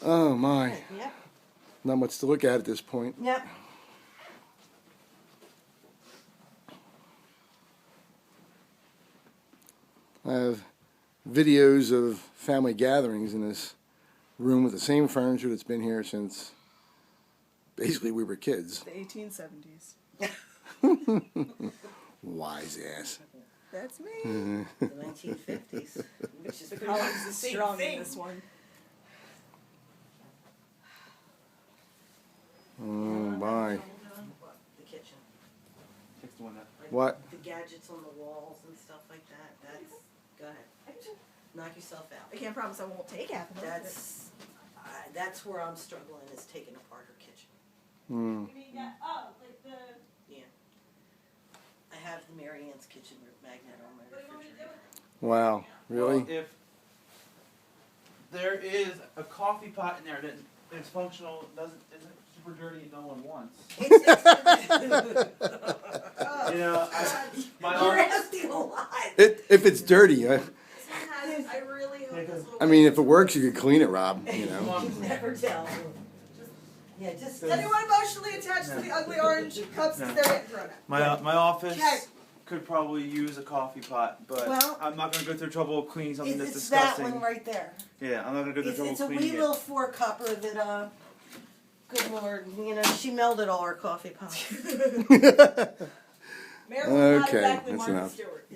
Oh my. Yep. Not much to look at this point. Yep. I have videos of family gatherings in this room with the same furniture that's been here since basically we were kids. The 1870s. Wise ass. That's me. The 1950s. Which is The pretty colors much is strong in this one. Oh my. The kitchen. Like What? The gadgets on the walls and stuff like that. That's. Go ahead. Knock yourself out. I can't promise I won't take half of it. That's where I'm struggling, is taking apart her kitchen. Hmm. You mean that? Oh, like the. Yeah. I have the Mary Ann's kitchen magnet on my refrigerator. Wow. Really? Well, if there is a coffee pot in there that is functional, isn't super dirty, and no one wants. You know, my You're aunt, asking a lot. If it's dirty, I really hope this will. I mean, if it works, you could clean it, Rob. You know. You never tell. Yeah, just. Anyone emotionally attached to the ugly orange cups because they're getting thrown out. my office Okay. could probably use a coffee pot, but Well, I'm not going to go through trouble of cleaning something that's It's that disgusting. one right there. Yeah, I'm not going to go through trouble It's a of wee cleaning little it. 4-cupper that, good lord, you know, she melted all our coffee pots. Marilyn, not Okay, exactly that's Martha enough. Stewart.